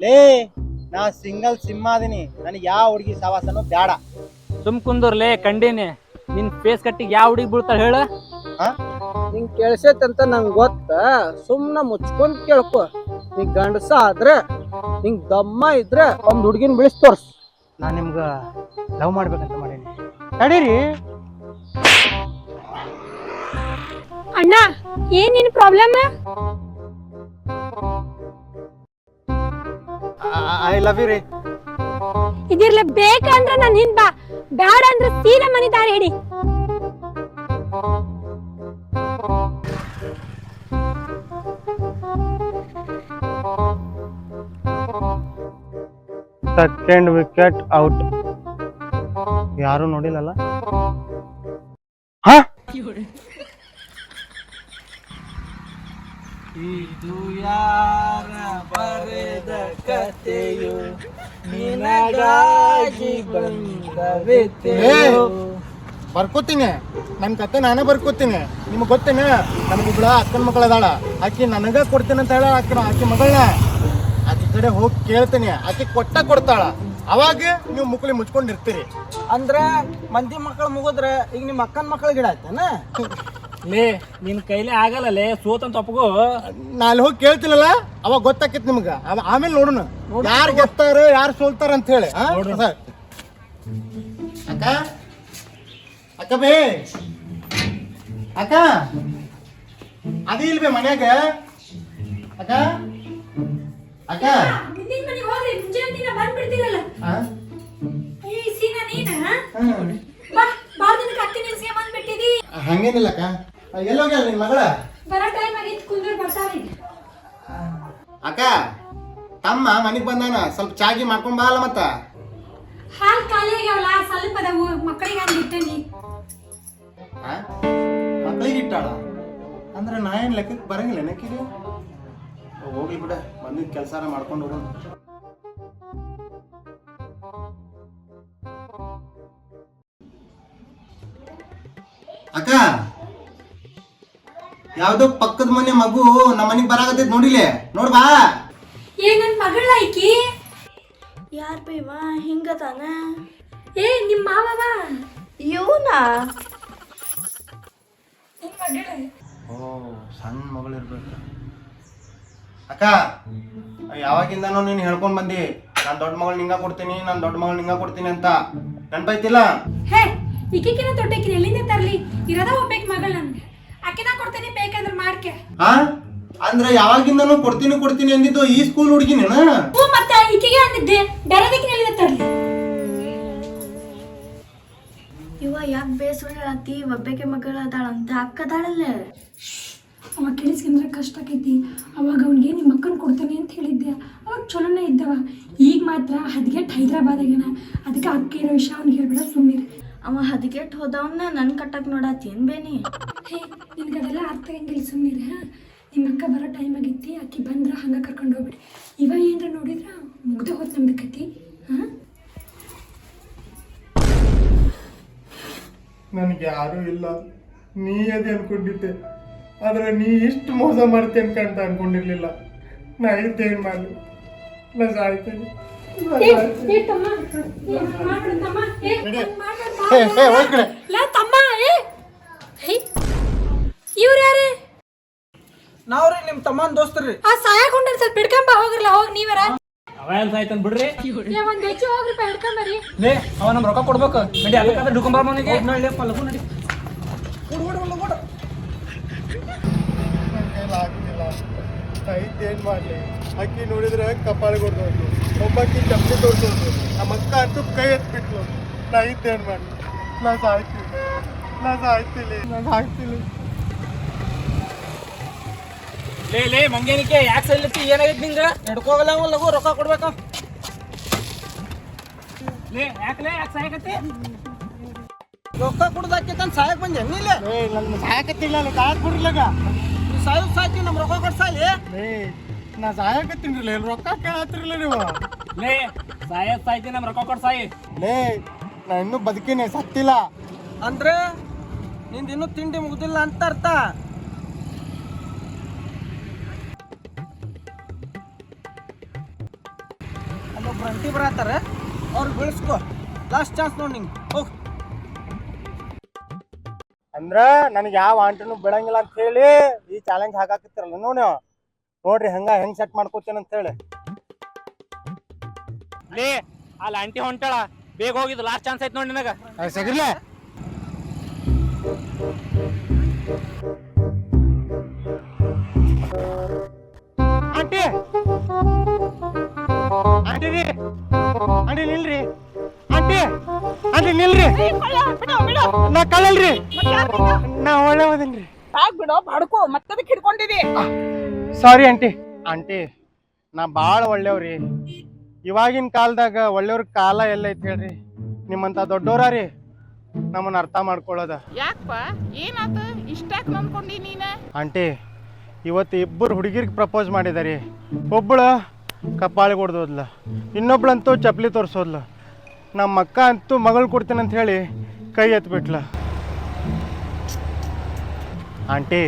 ಲೇ ನಾ ಸಿಂಗಲ್ ಸಿಂಹ ಅದೀನಿ, ನನಗೆ ಯಾವ ಹುಡುಗಿ ಸವಾಸನೂ ಬೇಡ. ಸುಮ್ ಕುಂದರ್ಲೆ ಕಂಡೀನಿ. ನಿನ್ ಫೇಸ್ ಕಟ್ಟಿಗೆ ಯಾವ ಹುಡುಗಿ ಬೀಳ್ತಾಳ ಹೇಳ? ನಿಂಗ್ ಕೇಳಿಸೈತಂತ ನಂಗೆ ಗೊತ್ತ, ಸುಮ್ನ ಮುಚ್ಕೊಂಡ್ ಕೇಳ್ಕೊ. ನೀ ಗಂಡಸ ಆದ್ರೆ ನಿಂಗ್ ದಮ್ಮ ಇದ್ರೆ ಒಂದ್ ಹುಡುಗಿನ ಬಿಳಿಸ್ ತೋರ್ಸ್. ನಾ ನಿಮ್ಗ ಲವ್ ಮಾಡ್ಬೇಕಂತ ಮಾಡೀನಿ, ತಡೀರಿ. ಅಣ್ಣ ಏನ್ ನಿನ್ ಪ್ರಾಬ್ಲಮ್? ಐ ಲವ್ ಯು ರೀ. ಇದಿರ್ಲೆ ಬೇಕಂದ್ರ ನಾನು ಹಿಂದ್ ಬಾ, ಬ್ಯಾಡ ಅಂದ್ರೆ ಸೀದಾ ಮನಿ ದಾರಿ ಹಿಡಿ. Second wicket out. ಯಾರು ನೋಡಿಲ್ಲಲ್ಲ? ಇದು ಯಾರ ಬರೆದ ಕಥೆಯು, ನಿನಗಾಗಿ ಬಂದವೆತೆಯೋ. ಬರ್ಕೋತೀನಿ, ನನ್ನ ಕತೆ ನಾನೇ ಬರ್ಕೋತೀನಿ. ನಿಮ್ಗೆ ಗೊತ್ತೇನೆ, ನನಗೊಬ್ಳ ಅಕ್ಕನ ಮಕ್ಕಳ ಅದಾಳ, ಆಕಿ ನನಗ ಕೊಡ್ತೀನಿ ಅಂತ ಹೇಳ. ಆಕಿ ಮಗಳನ್ನ ಆಕಿ ಕಡೆ ಹೋಗಿ ಕೇಳ್ತೀನಿ, ಆಕಿ ಕೊಡ್ತಾಳ. ಅವಾಗ ನೀವು ಮುಕ್ಳಿ ಮುಚ್ಕೊಂಡಿರ್ತೀರಿ. ಅಂದ್ರ ಮಂದಿ ಮಕ್ಕಳು ಮುಗಿದ್ರೆ ಈಗ ನಿಮ್ಮ ಅಕ್ಕನ ಮಕ್ಕಳ ಗಿಡ ಆಯ್ತಾನ? ಲೇ ನಿನ್ ಕೈಲಿ ಆಗಲ್ಲ ಸೋತಂತ ಒಪ್ಪಗೋ. ನಾ ಅಲ್ಲಿ ಹೋಗಿ ಕೇಳ್ತಿಲ್ಲಲ್ಲ, ಅವಾಗ ಗೊತ್ತಾಕೈತಿ ನಿಮ್ಗ. ಆಮೇಲೆ ನೋಡೋಣ ಯಾರು ಗೆತ್ತಾರ ಯಾರು ಸೋಲ್ತಾರ ಅಂತ ಹೇಳಿ. ಅಕ್ಕ ಅಕ್ಕ ಬೇ ಅಕ್ಕ ಅದೇ ಇಲ್ವೇ ಮನ್ಯಾಗ? ಅಕ್ಕ ಅಕ್ಕ ಮುಂದಿನ ಮನೆಗೆ ಹೋಗ್ರಿ, ಮುಂಜಾನೆ ಬಂದ್ಬಿಡ್ತೀರಲ್ಲ. ಈ ಸೀನಾ ನೀನ ಬಾ, ಬಾರ್ದಿನಕ್ಕೆ ಅತ್ತಿ ನಿಲ್ಸಿ ಬಂದ್ಬಿಟ್ಟಿದಿ. ಹಂಗೇನಿಲ್ಲ ಅಕ್ಕ. ಎಲ್ಲೋಗ್ಯಾಳ ನಿನ್ ಮಗಳ? ಬರೋ ಟೈಮ್ ಆಗಿತ್ತು, ಕುಂದ್ರ ಬರ್ತಾವ್ರಿ. ಅಕ್ಕ ತಮ್ಮ ಮನೆಗ್ ಬಂದಾನ, ಸ್ವಲ್ಪ ಚಾಗಿ ಮಾಡ್ಕೊಂಡ್ ಬಾ ಅಲ್ಲ. ಮತ್ತ ಹಾಲ್ ಖಾಲಿ ಆಗ್ಯಾವಲ್ಲ, ಸ್ವಲ್ಪ ಅದಾವು, ಮಕ್ಕಳಿಗೆ ಹಂಗೆ ಇಟ್ಟನಿ. ಮಕ್ಕಳಿಗೆ ಇಟ್ಟಾಳ ಅಂದ್ರೆ ನಾ ಏನ್ ಲೆಕ್ಕಕ್ಕೆ ಬರಂಗಿಲ್ಲ ಏನಕ್ಕಿದೆ. ಹೋಗ್ಲಿ ಬಿಡ, ಬಂದಿದ್ ಕೆಲಸ ಮಾಡ್ಕೊಂಡು ಹೋಗೋಣ. ಅಕ್ಕ ಯಾವ್ದೋ ಪಕ್ಕದ ಮನೆ ಮಗು ನಮ್ಮ ಮನೆಗ್ ಬರಾಕತ್ತೈತ್ ನೋಡಿಲೆ, ನೋಡ್ಬಾ. ನನ್ ಮಗಳ ಐಕಿ. ಯಾರ್ ಬೇವ ಹಿಂಗದಾನ? ನಿಮ್ ಮಾವವ ಇವನಾ? ಓ ಸಣ್ಣ ಮಗಳು ಇರ್ಬೇಕು. ಅಕ್ಕ ಯಾವಾಗಿಂದನೋ ನೀನು ಹೇಳ್ಕೊಂಡ್ ಬಂದಿ, ನಾನ್ ದೊಡ್ಡ ಮಗಳು ನಿಂಗ ಕೊಡ್ತೀನಿ, ನಾನ್ ದೊಡ್ಡ ಮಗಳು ನಿಂಗ ಕೊಡ್ತೀನಿ ಅಂತ. ನೆನ್ಪೈತಿಲ್ಲ? ಈಕಿನ ತೊಟ್ಟಕಿನ ಎಲ್ಲಿಂದ ತರ್ಲಿ? ಇರದ ಒಬ್ಬೇಕ್ ಮಗಳ ನನ್ಗೆ, ಆಕಿನ ಕೊಡ್ತೀನಿ, ಬೇಕಂದ್ರೆ ಮಾಡ್ಕೆ. ಅಂದ್ರೆ ಯಾವಾಗಿಂದನೂ ಕೊಡ್ತೀನಿ ಅಂದಿದ್ದು ಈ ಸ್ಕೂಲ್ ಹುಡುಗಿನೇನ? ಮತ್ತೆ ಈಕಿಗೆ ಅಂದಿದ್ದೆ, ಬೇರೆದಕ್ಕಿನ ಎಲ್ಲಿಂದ ತರ್ಲಿ? ಇವ ಯಾಕೆ ಬೇಸರ ಹೇಳತ್ತಿ? ಒಬ್ಬಕ್ಕೆ ಮಗಳ ಅದಾಳಂತ, ಅಕ್ಕದಾಳಲ್ಲ. ಅವ ಕೇಳಿಸ್ಕೊಂಡ್ರೆ ಕಷ್ಟ ಆಕೈತಿ. ಅವಾಗ ಅವ್ನಿಗೆ ನಿಮ್ಮ ಅಕ್ಕನ ಕೊಡ್ತಾನೆ ಅಂತ ಹೇಳಿದ್ದೆ, ಅವಾಗ ಚಲೋನೇ ಇದ್ದವ. ಈಗ ಮಾತ್ರ ಹದ್ಗೆಟ್ ಹೈದ್ರಾಬಾದಾಗೇನ, ಅದಕ್ಕೆ ಅಕ್ಕ ಇರೋ ವಿಷಯ ಅವ್ನಿಗೆ ಹೇಳ್ಬೇಡ, ಸುಮ್ಮನಿರಿ. ಅವ ಹದಗೆಟ್ ಹೋದವನ್ನ ನನ್ ಕಟ್ಟಕ್ ನೋಡಾತಿ ಏನ್ ಬೇನಿ? ನಿನ್ಗೆ ಅದೆಲ್ಲ ಅರ್ಥ ಆಗಂಗಿಲ್ಲ, ಸುಮ್ಮನಿರ. ನಿಮ್ಮ ಅಕ್ಕ ಬರೋ ಟೈಮ್ ಆಗಿತ್ತಿ, ಆಕಿ ಬಂದ್ರ ಹಂಗ ಕರ್ಕೊಂಡು ಹೋಗ್ಬಿಡಿ. ಇವ ಏನ್ರ ನೋಡಿದ್ರ ಮುಗ್ದೆ ಹೋತ್ ನಮ್ದು ಕತಿ. ನನಗೆ ಯಾರೂ ಇಲ್ಲ, ನೀ ಅದೇ ಅನ್ಕೊಂಡಿದ್ದೆ. ಆದ್ರೆ ನೀ ಇಷ್ಟು ಮೋಸ ಮಾಡ್ತೇನೆ ಅಂತ ಅನ್ಕೊಂಡಿರ್ಲಿಲ್ಲ. ನಾ ಇದ್ದೇನ್ ಮಾಡಿ, ನಾ ಸಾಯ್ತೇನೆ. ಇವ್ರ ಯಾರೇ? ನಾವ್ರಿ ನಿಮ್ ತಮ್ಮನ್ ದೋಸ್ತರ್ರಿ. ಆ ಸಾಯಕೊಂಡ್ರಿ, ಸ್ವಲ್ಪ ಹಿಡ್ಕೊಂಬ ಹೋಗ್ರಲ್ಲ. ಹೋಗಿ ನೀವರ ಅವ ಎಲ್ಲಿ ಸಾಯ್ತಾನ ಬಿಡ್ರಿ. ಒಂದ್ ಹೆಚ್ಚು ಹೋಗ್ರಿ, ಹಿಡ್ಕೊಂಬರಿ. ಲೇ ಅವ ನಮ್ ರೊಕ್ಕ ಕೊಡ್ಬೇಕು. ನಡಿ ಅದಕ್ಕಾದ್ರೆ ಡುಕೊಂಬ ಮನೆಗೆ. ನಡಿ. ಏನ್ ಮಾಡ್ಲಿ? ಅಕ್ಕಿ ನೋಡಿದ್ರೆ ಕಪಾಳ ಕೊಡ್ದೋದು, ಒಬ್ಬಕ್ಕಿ ಚಪ್ಪಲಿ ತೋರ್ಸೋದು, ನಮ್ಮ ಅಕ್ಕ ಅಂತೂ ಕೈ ಎತ್ಬಿಟ್ಲು. ನಾ ಏನ್ ಮಾಡ್ಲಿ? ನಾ ಸಾಯ್ತೀನಿ. ಲೇ ಮಂಗೇನಿಕೆ ಯಾಕೆ ಸಲ್ಲತ್ತಿ? ಏನಾಗೈತಿ ನಿಂಗ? ನಡ್ಕೋಗಲ್ಲ ಲಗು, ರೊಕ್ಕ ಕೊಡ್ಬೇಕ. ಲೇ ಯಾಕೆ ಸಾಯಕತ್ತಿ? ರೊಕ್ಕ ಕೊಡ್ದಾಕೈತ ಸಾಯಕ್ ಬಂದೆ ನೀಲ್ಲ? ನನ್ನ ಸಾಯಕತ್ತಿಲ್ಲ, ಸಾಯಕ್ ಬಿಡ್ರಿಲ್ಲಗ. ನೀ ಸಾಯ್ತಿ, ನಮ್ ರೊಕ್ಕ ಕೊಡ್ಸಾಯಿ. ನಾ ಸಾಯಕತ್ತೀನಿಲ್ಲ, ರೊಕ್ಕ ಕೇಳತ್ತಿರಲಿಲ್ಲ ನೀವು. ಲೇ ಸಾಯ್ತಿ, ನಮ್ ರೊಕ್ಕ ಕೊಡ್ ಸಾಯಿ. ಲೇ ನಾ ಇನ್ನೂ ಬದುಕಿನಿ, ಸತ್ತಿಲ್ಲ. ಅಂದ್ರೆ ನಿಂದ ಇನ್ನೂ ತಿಂಡಿ ಮುಗ್ದಿಲ್ಲ ಅಂತ ಅರ್ಥ. ಇಬ್ರು ಅಂಟಿ ಬರತ್ತಾರ, ಅವ್ರು ಬೀಳ್ಸ್ಕೊ. ಲಾಸ್ಟ್ ಚಾನ್ಸ್ ನೋಡಿ ನಿಂಗೆ, ಹೋಗ್. ಅಂದ್ರ ನನಗೆ ಯಾವ ಆಂಟಿನೂ ಬಿಡಂಗಿಲ್ಲ ಅಂತ ಹೇಳಿ ಈ ಚಾಲೆಂಜ್ ಹಾಕಾಕತ್ತಿರಲ್ಲ ನೀವು. ನೋಡ್ರಿ ಹೆಂಗ್ ಸೆಟ್ ಮಾಡ್ಕೋತೇನೆ ಅಂತ ಹೇಳಿ. ಲೇ ಅಲ್ಲಿ ಆಂಟಿ ಹೊಂಟಾಳ, ಬೇಗ ಹೋಗಿದ್ದು ಲಾಸ್ಟ್ ಚಾನ್ಸ್ ಐತ್ ನೋಡಿ ನಿನಗ. ಸಿಗ್ರಲೇ ಆಂಟಿ ಆಂಟಿ ರೀ, ಆಂಟಿ ನಿಲ್ರಿ, ಆಂಟಿ ಆಂಟಿ ನಿಲ್ರಿ. ನಾ ಕಳ್ಳಲ್ರಿ, ನಾ ಒಳ್ಳೆ ಓದನ್ರಿ. ಬಿಡೋ ಬಡ್ಕೋ, ಮತ್ತದಕ್ಕೆ ಹಿಡ್ಕೊಂಡಿದಿ. Sorry aunty. ಆಂಟಿ ನಾ ಭಾಳ ಒಳ್ಳೆಯವ್ರಿ. ಇವಾಗಿನ ಕಾಲದಾಗ ಒಳ್ಳೆಯವ್ರ ಕಾಲ ಎಲ್ಲ ಐತಿ ಹೇಳ್ರಿ. ನಿಮ್ಮಂತ ದೊಡ್ಡೋರ ರೀ ನಮ್ಮನ್ನ ಅರ್ಥ ಮಾಡ್ಕೊಳ್ಳೋದ. ಯಾಕಪ್ಪ ಏನಾತ ಇಷ್ಟಾಕ್ ನಂಬ್ಕೊಂಡಿ ನೀನ? ಆಂಟಿ ಇವತ್ತು ಇಬ್ಬರು ಹುಡುಗಿರ್ಗೆ ಪ್ರಪೋಸ್ ಮಾಡಿದಾರಿ. ಒಬ್ಬಳು ಕಪ್ಪಾಳಿಗೆ ಹೊಡೆದೋದ್ಲ, ಇನ್ನೊಬ್ಳಂತೂ ಚಪ್ಪಲಿ ತೋರಿಸೋದ್ಲ. ನಮ್ಮ ಅಕ್ಕ ಅಂತೂ ಮಗಳು ಕೊಡ್ತೀನಿ ಅಂತ ಹೇಳಿ ಕೈ ಎತ್ಬಿಟ್ಲ. ಆಂಟಿ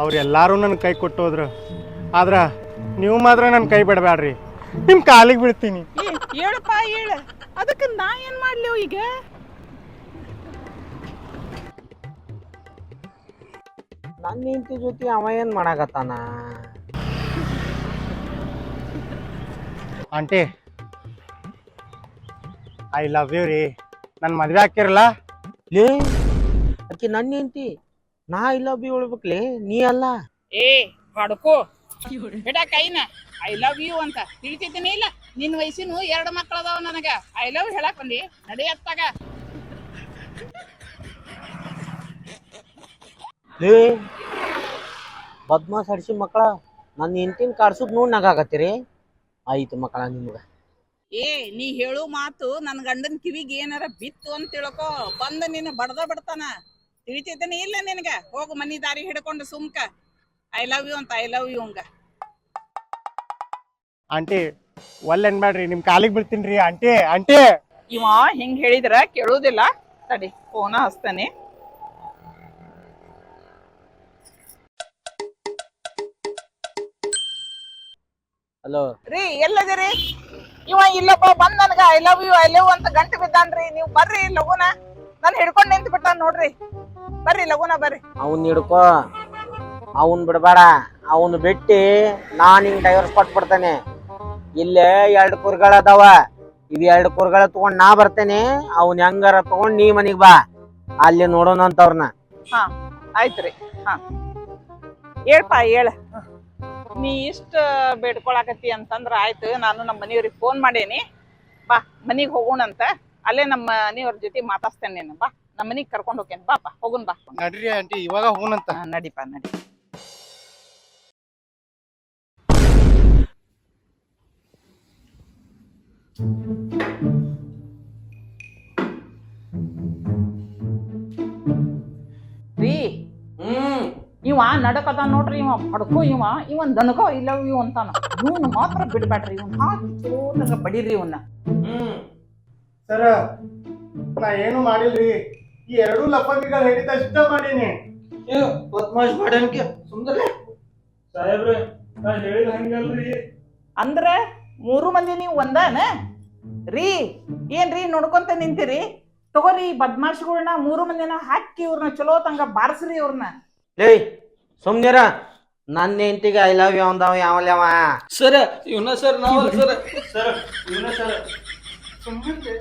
ಅವ್ರೆಲ್ಲರೂ ನನ್ನ ಕೈ ಕೊಟ್ಟೋದ್ರು, ಆದ್ರೆ ನೀವು ಮಾತ್ರ ನನ್ನ ಕೈ ಬಿಡಬೇಡ್ರಿ. ನಿಮ್ಮ ಕಾಲಿಗೆ ಬೀಳ್ತೀನಿ. ಹೇಳಪ್ಪ ಹೇಳ, ಅದಕ್ಕೆ ನಾ ಏನ್ ಮಾಡ್ಲಿ ಈಗ? ನನ್ನ ಹೆಂಡತಿ ಜೊತೆ ಅವ ಏನ್ ಮಾಡಾಕತ್ತಾನ? ಆಂಟಿ ಐ ಲವ್ ಯು ರೀ. ನನ್ನ ಮದ್ವೆ ಹಾಕಿರಲ್ಲ. ಲೇ ಆಕಿ ನನ್ನ ಹೆಂಡತಿ, ನಾ ಇಲ್ಲ ಬಿ ಹೇಳ್ಬೇಕ್ಲೇ, ನೀ ಅಲ್ಲ. ಏ ಬಡ್ಕೋ ಬಿಡ ಕೈನ. ಐ ಲವ್ ಯು ಅಂತ ತಿಳಿತಿದ್ದೀನಿ ಇಲ್ಲ? ನಿನ್ನ ವಯಸ್ಸಿನ 2 ಮಕ್ಳು ಅದಾವ ನನಗ. ಐ ಲವ್ ಹೇಳಕ್ ಬಂದಿ ನಡೆಯತ್ತಾಗ. ಲೇ ಬದ್ಮಾಸ್ ಹಡ್ಸಿ ಮಕ್ಕಳ, ನನ್ನ ಹೆಂಡತಿನ ಕಾಡ್ಸುದ್ ನೋಡಿ ನಗಾಕತ್ತೀರಿ. ಆಯ್ತು ಮಕ್ಕಳ ನಿಮ್ಗ. ಏ ನೀ ಹೇಳು ಮಾತು ನನ್ನ ಗಂಡನ ಕಿವಿಗೆ ಏನಾರ ಬಿತ್ತು ಅಂತ ತಿಳ್ಕೊ, ಬಂದ ನಿನ್ನ ಬಡ್ದ ಬಿಡ್ತಾನ. ತಿಳಿತಿದ್ದೀನಿ ಇಲ್ಲ ನಿನಗ? ಹೋಗು ಮನಿ ದಾರಿ ಹಿಡ್ಕೊಂಡು ಸುಮ್ಕ ಐ ಲವ್ ಯು ಅಂತ ಐ ಲವ್ ಯು ಹಂಗ. ಆಂಟಿ ಒಲ್ಲೆ ಅನ್ಬೇಡ್ರಿ, ನಿಮ್ಮ ಕಾಲಿಗೆ ಬೀಳ್ತೀನಿ ರೀ ಆಂಟಿ. ಆಂಟಿ ಇವ ಹಿಂಗ್ ಹೇಳಿದ್ರ ಕೇಳುದಿಲ್ಲ. ತಡಿ ಫೋನ ಹಚ್ತಾನೆ. ಹಲೋ ರೀ ಎಲ್ಲದಿರಿ? ಇವ ಇಲ್ಲಪ್ಪ ಬಂದ್ ನನಗ ಐ ಲವ್ ಯು ಅಂತ ಗಂಟು ಬಿದ್ದಾನ್ರಿ. ನೀವು ಬರ್ರಿ ಲಗುನ, ನಾನು ಹಿಡ್ಕೊಂಡ್ ನಿಂತು ಬಿಟ್ಟಾನ ನೋಡ್ರಿ. ಬರ್ರಿ ಲಗುನ ಬರ್ರಿ. ಅವನ್ ಹಿಡ್ಕೋ, ಅವನ್ ಬಿಡ್ಬೇಡ. ಅವನ್ ಬಿಟ್ಟಿ ನಾನ್ ಹಿಂಗ್ ಡೈವರ್ಸ್ ಕೊಟ್ಬಿಡ್ತಾನೆ. ಇಲ್ಲೇ 2 ಕುರಿಗಳದಾವ, ಇವ್ 2 ಕುರಿಗಳ ತಗೊಂಡ್ ನಾ ಬರ್ತೇನೆ. ಅವ್ನ್ ಹೆಂಗಾರ ತಗೊಂಡ್ ನೀ ಮನಿಗ್ ಬಾ, ಅಲ್ಲಿ ನೋಡೋಣ ಅಂತವ್ರನ್ನ. ಹಾ ಆಯ್ತ್ರಿ. ಹಾ ಹೇಳ್ಪ ಹೇಳ. ನೀ ಇಷ್ಟ ಬೇಡ್ಕೊಳಕತ್ತಿ ಅಂತಂದ್ರ ಆಯ್ತು. ನಾನು ನಮ್ಮ ಮನೆಯವ್ರಿಗೆ ಫೋನ್ ಮಾಡೇನಿ. ಬಾ ಮನಿಗ್ ಹೋಗೋಣಂತ. ಅಲ್ಲೇ ನಮ್ಮ ಮನೆಯವ್ರ ಜೊತೆ ಮಾತಾಡ್ತೇನೆ. ನೀನು ಬಾ, ನಮ್ಮ ಮನಿಗ್ ಕರ್ಕೊಂಡ್ ಹೋಗ್ತೇನೆ. ಬಾಪ ಹೋಗುನ್ ಬಾ. ನಡ್ರಿ ಆಂಟಿ, ಇವಾಗ ಹೋಗೋಣಂತ. ನಡಿಪ ನಡಿ. ರೀ ಇವ ನಡಕದ ನೋಡ್ರಿ. ಇವ ಪಡ್ಕೋ, ಇವನ್ ದನಕೋ ಇಲ್ಲ ಇವ್ ಅಂತಾನ. ಇವನ್ ಮಾತ್ರ ಬಿಡ್ಬೇಡ್ರಿ. ಇವನ್ ಹಾಕಿ ಚೋಟಗ ಬಡೀರಿ ಇವನ್ನ. ಸರ ನಾ ಏನು ಮಾಡಿಲ್ರಿ, ಈ 2 ಲಫಂಗಿಗಳು ಹೇಳಿದಷ್ಟ ಮಾಡೀನಿ. ಬದ್ಮಾಶ್ ಮಾಡನ್ಕೆ ಸುಂದರ ಸಾಹೇಬ್ರೆ ನಾ ಹೇಳಿದ ಹಂಗಲ್ರಿ. ಅಂದ್ರ 3 ಮಂದಿ ನೀವು ಒಂದಾನ ರೀ? ಏನ್ರಿ ನೋಡ್ಕೊಂತ ನಿಂತಿರಿ? ತಗೋರಿ ಬದ್ಮಾಶ್ಗಳನ್ನ 3 ಮಂದಿನ ಹಾಕಿ ಇವ್ರನ್ನ ಚಲೋ ತಂಗ ಬಾರಿಸ್ರಿ ಇವ್ರನ್ನ. ಲೇ ಸುಮ್ನಿರ, ನನ್ನ ಹೆಂಡತಿಗೆ ಐ ಲವ್ ಯು ಅಂದವ ಯಾವಲ್ಲವ? ಸರ್ ಇವನ ಸರ್ ನಾವಲ್ಲ ಸರ್. ಸರ್ ಇವನ ಸರ್ ಸುಮ್ಮನೆ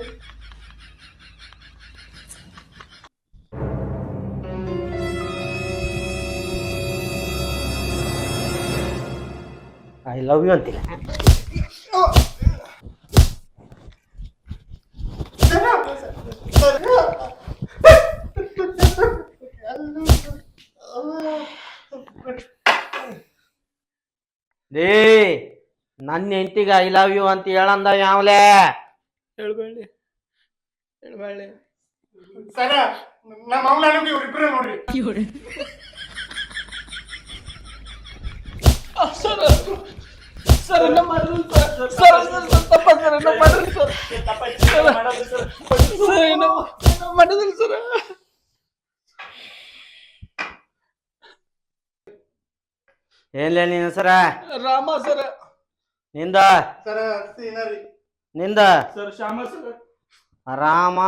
ಐ ಲವ್ ಯು ಅಂತಿಲ್ಲ. ಲೇ ನನ್ನ ಹೆಂಡತಿಗೆ ಐ ಲವ್ ಯು ಅಂತ ಹೇಳಂದ ಯಾವಲೇ? ಹೇಳ್ಬೇಡಿ. ಸರ ನಮ್ಮ ಅವ್ನ ಇವ್ರಿಬ್ರು ನೋಡ್ರಿ. ಸರ್ ಸರ್ ಎಲ್ಲ ಮಾಡಿದ್ರು ಸರ್. ಸರ್ ತಪ್ಪ ಸರ್, ಎಲ್ಲ ಮಾಡಿದ್ರು ಸರ್. ಸರ್ ಏನೋ ಮಾಡಿದ್ರು ಸರ್. ಏನ್ಲೇ ನಿನ್ನ ಹೆಸರ? ರಾಮ ಸರ್. ನಿಂದ ಸರ ಸೀನರಿ ನಿಂದ ಸರ್ ಶ್ಯಾಮ ಸರ್ ರಾಮ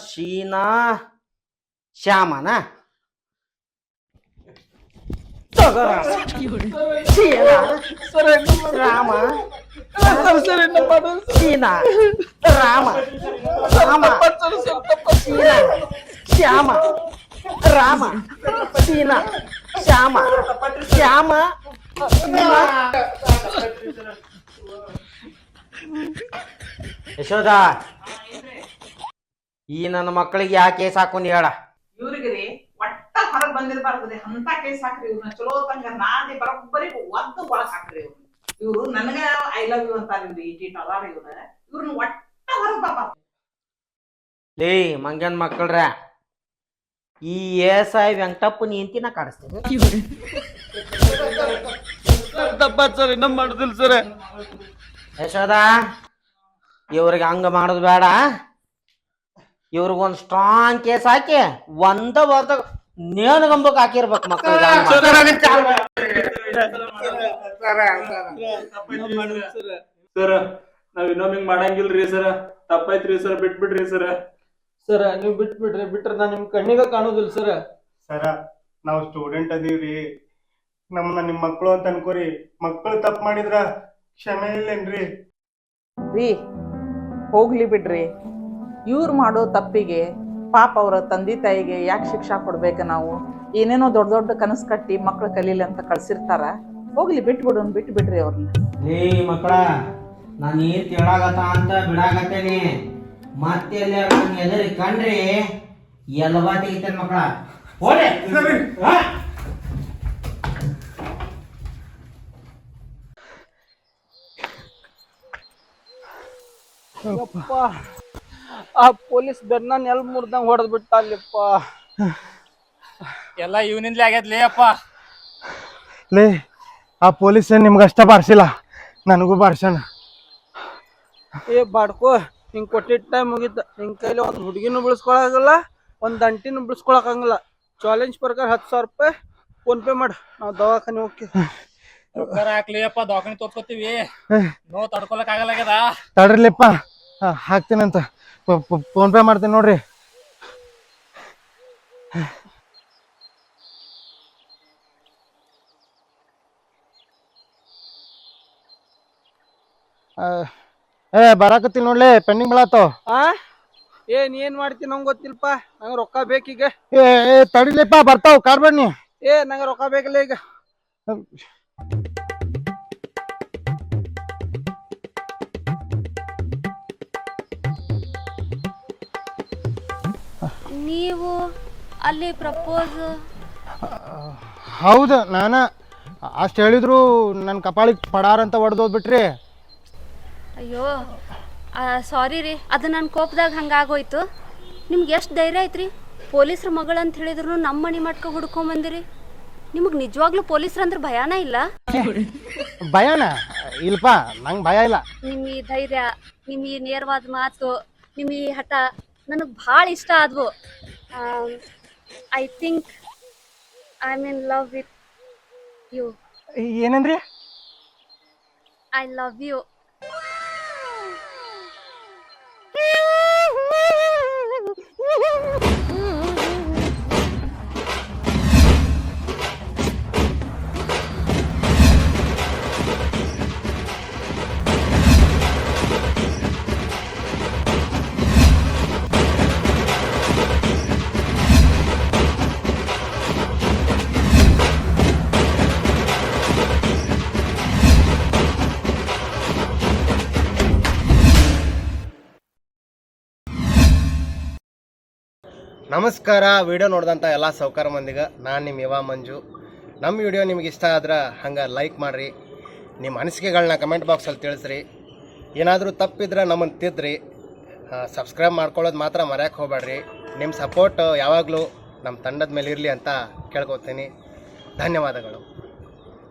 ಶೀನಾ ಶ್ಯಾಮನ ತಗೋರ. ಶೀನಾ, ರಾಮ ಸರ್ ಇನ್ನ ಮಾಡೋದು ಶೀನಾ ರಾಮ ರಾಮ ಶೀನಾ ಶ್ಯಾಮ ರಾಮ ಶೀನಾ ಶ್ಯಾಮ ಶ್ಯಾಮ ಯಶೋಧ, ಈ ನನ್ನ ಮಕ್ಕಳಿಗೆ ಯಾಕೆ ಕೇಸ್ ಹಾಕೊಂಡಿ ಹೇಳ. ಇವ್ರಿಗ್ರಿ ಒಟ್ಟ ಹೊರಗ್ ಬಂದಿರ್ಬಾರ್ದ್ರಿ ಅಂತ ಕೇಸ್ ಹಾಕ್ರಿ ಇವ್ರನ್ನ ಚಲೋ ತಂಗ ನಾದಿ ಬರೋಬ್ಬರಿ ಒದ್ದು ಒಳಗ್ ಹಾಕ್ರಿ ಇವ್ರು ನನಗ ಐ ಲವ್ ಯು ಅಂತಾರಿವ್ರಿ ಇಟ್ಟಿಟ್ ಅದಾರ ಇವ್ರನ್ನ ಒಟ್ಟ ಹೊರಗ್ ಬಾಬಾ. ಲೇ ಮಂಗನ್ ಮಕ್ಕಳ್ರ, ಈ ಎಸ್.ಐ. ವೆಂಕಟಪ್ಪನ ಹೆಂಡತಿನ ಕಾಡಿಸ್ತೇನೆ. ತಪ್ಪ ಸರ್ ಇನ್ನ ಮಾಡುದಿಲ್ಲ ಸರ್. ಯಶೋದ, ಇವ್ರಿಗೆ ಹಂಗ ಮಾಡೋದು ಬೇಡ. ಇವ್ರಿಗೊಂದು ಸ್ಟ್ರಾಂಗ್ ಕೇಸ್ ಹಾಕಿ ಒಂದ ವರ್ಷ ನೇಣಗಂಬಕ್ ಹಾಕಿರ್ಬೇಕು ಮಕ್ಕಳಿಗೆ. ಸರ್ ನಾವ್ ಇನ್ನೊಮ್ಮೆ ಹಿಂಗ್ ಮಾಡಂಗಿಲ್ರಿ ಸರ್. ತಪ್ಪಾಯ್ತ್ರಿ ಸರ್, ಬಿಟ್ಬಿಡ್ರಿ ಸರ್. ಸರ್ ನೀವ್ ಬಿಟ್ಬಿಡ್ರಿ, ಬಿಟ್ರೆ ನಾ ನಿಮ್ ಕಣ್ಣಿಗ ಕಾಣುದಿಲ್ಲ ಸರ್. ಸರ ನಾವು ಸ್ಟೂಡೆಂಟ್ ಅದೀವ್ರಿ, ನಮ್ಮನ್ನ ನಿಮ್ ಮಕ್ಕಳು ಅಂತ ಅನ್ಕೋರಿ. ಮಕ್ಕಳು ತಪ್ಪು ಮಾಡಿದ್ರ ಕ್ಷಮೆ ಇಲ್ಲೇನ್ರಿ? ರೀ ಹೋಗ್ಲಿ ಬಿಡ್ರಿ, ಇವ್ರು ಮಾಡೋ ತಪ್ಪಿಗೆ ಪಾಪ ಅವ್ರ ತಂದೆ ತಾಯಿಗೆ ಯಾಕೆ ಶಿಕ್ಷಾ ಕೊಡ್ಬೇಕ? ನಾವು ಏನೇನೋ ದೊಡ್ಡ ದೊಡ್ಡ ಕನಸು ಕಟ್ಟಿ ಮಕ್ಳು ಕಲೀಲಿ ಅಂತ ಕಳ್ಸಿರ್ತಾರ. ಹೋಗ್ಲಿ ಬಿಟ್ಬಿಡೋನ್, ಬಿಟ್ಟು ಬಿಡ್ರಿ ಅವ್ರನ್ನ. ಲೇ ಮಕ್ಕಳ, ನಾನು ಏನ್ ತಿಳಾಗತ್ತ ಅಂತ ಬಿಡಾಗತ್ತೇನಿ. ಮತ್ತೆ ಎದರಿ ಕಂಡ್ರಿ ಎಲ್ವಾ ತೆಗಿತೇನೆ ಮಕ್ಕಳ. ಹೋದೆ ಆ ಪೊಲೀಸ್ ಬೆನ್ನ ನೆಲ್ ಮುರ್ದಂಗ್ ಹೊಡೆದ್ ಬಿಟ್ಟ ಅಲ್ಲಿಪ್ಪ. ಎಲ್ಲ ಇವನಿಂದಲೇ ಆಗ್ಯದ್ಲೇ ಅಪ್ಪ. ಲೇ ಆ ಪೊಲೀಸ್ ನಿಮ್ಗೆ ಅಷ್ಟ ಬಾರ್ಸಿಲ್ಲ, ನನಗೂ ಬಾರ್ಸಣ. ಏ ಬಾಡ್ಕೋ, ಹಿಂಗ್ ಕೊಟ್ಟಿದ್ದ ಟೈಮ್ ಮುಗಿತ. ನಿನ್ ಕೈಲಿ ಒಂದ್ ಹುಡುಗಿನೂ ಬಿಡಿಸ್ಕೊಳಕಲ್ಲ, ಒಂದ್ ಅಂಟಿನೂ ಬಿಡಿಸ್ಕೊಳಕಂಗಿಲ್ಲ. ಚಾಲೆಂಜ್ ಪ್ರಕಾರ 10,000 ರೂಪಾಯಿ ಫೋನ್ ಪೇ ಮಾಡ, ನಾವು ದವಾಖಾನೆ ಹೋಗ್ತೀವಿ. ರೊಕ್ಕ ಹಾಕ್ಲಿ ಅಪ್ಪ, ದವಾಖಾನೆ ತೋರ್ಸ್ಕೊತೀವಿ. ನೋ ತಡ್ಕೊಳಕ್ ಆಗಲ್ಲಾಗ್ಯದ. ತಡ್ರಲಿಪ್ಪ, ಹಾಕ್ತೀನಂತ ಫೋನ್ ಪೇ ಮಾಡ್ತೀನಿ ನೋಡ್ರಿ. ಬರಾಕತ್ತೀನಿ ನೋಡ್ಲಿ, ಪೆಂಡಿಂಗ್ ಬೀಳತ್ತಾವ. ಏನ್ ಮಾಡ್ತೀನಿ ನಂಗೆ ಗೊತ್ತಿಲ್ಪ. ನಂಗೆ ರೊಕ್ಕ ಬೇಕೀಗ. ತಡಿಲಿಪ್ಪ, ಬರ್ತಾವ ಕಾರ್ ಬನ್ನಿ. ನಂಗೆ ರೊಕ್ಕ ಬೇಕಲ್ಲ ಈಗ. ನೀವು ಅಲ್ಲಿ ಪ್ರಪೋಸ್? ಹೌದು, ನಾನ ಅಷ್ಟು ಹೇಳಿದ್ರು ನನ್ನ ಕಪಾಳಿಗೆ ಪಡಾರ ಅಂತ ಹೊಡೆದೋದ್ಬಿಟ್ರಿ. ಅಯ್ಯೋ ಸಾರಿ ರೀ, ಅದು ನನ್ನ ಕೋಪದಾಗ ಹಂಗಾಗೋಯ್ತು. ನಿಮ್ಗೆ ಎಷ್ಟು ಧೈರ್ಯ ಐತ್ರಿ? ಪೊಲೀಸ್ರ ಮಗಳು ಅಂತ ಹೇಳಿದ್ರು ನಮ್ಮ ಮನೆ ಮಟ್ಕ ಹುಡ್ಕೊಂಬಂದಿರಿ. ನಿಮಗೆ ನಿಜವಾಗ್ಲೂ ಪೊಲೀಸ್ರಂದ್ರೆ ಭಯಾನ ಇಲ್ಲ? ಭಯನ ಇಲ್ಪ, ನಂಗೆ ಭಯ ಇಲ್ಲ. ನಿಮ್ಮ ಈ ಧೈರ್ಯ, ನಿಮ್ಮ ಈ ನೇರವಾದ ಮಾತು, ನಿಮ್ಮ ಈ ಹಠ ನನಗೆ ಭಾಳ ಇಷ್ಟ ಆದ್ವು. I think I am in love with you. ಏನಂದ್ರಿ? I love you. ನಮಸ್ಕಾರ. ವಿಡಿಯೋ ನೋಡಿದಂಥ ಎಲ್ಲ ಸೌಕಾರ ಮಂದಿಗೆ ನಾನು ನಿಮ್ಮ ಯುವ ಮಂಜು. ನಮ್ಮ ವಿಡಿಯೋ ನಿಮ್ಗೆ ಇಷ್ಟ ಆದ್ರೆ ಹಂಗೆ ಲೈಕ್ ಮಾಡಿರಿ, ನಿಮ್ಮ ಅನಿಸಿಕೆಗಳನ್ನ ಕಮೆಂಟ್ ಬಾಕ್ಸಲ್ಲಿ ತಿಳಿಸ್ರಿ. ಏನಾದರೂ ತಪ್ಪಿದ್ರೆ ನಮ್ಮನ್ನು ತಿದ್ರಿ. ಸಬ್ಸ್ಕ್ರೈಬ್ ಮಾಡ್ಕೊಳ್ಳೋದು ಮಾತ್ರ ಮರ್ಯಾಕೆ ಹೋಗ್ಬೇಡ್ರಿ. ನಿಮ್ಮ ಸಪೋರ್ಟ್ ಯಾವಾಗಲೂ ನಮ್ಮ ತಂಡದ ಮೇಲೆ ಇರಲಿ ಅಂತ ಕೇಳ್ಕೊತೀನಿ. ಧನ್ಯವಾದಗಳು.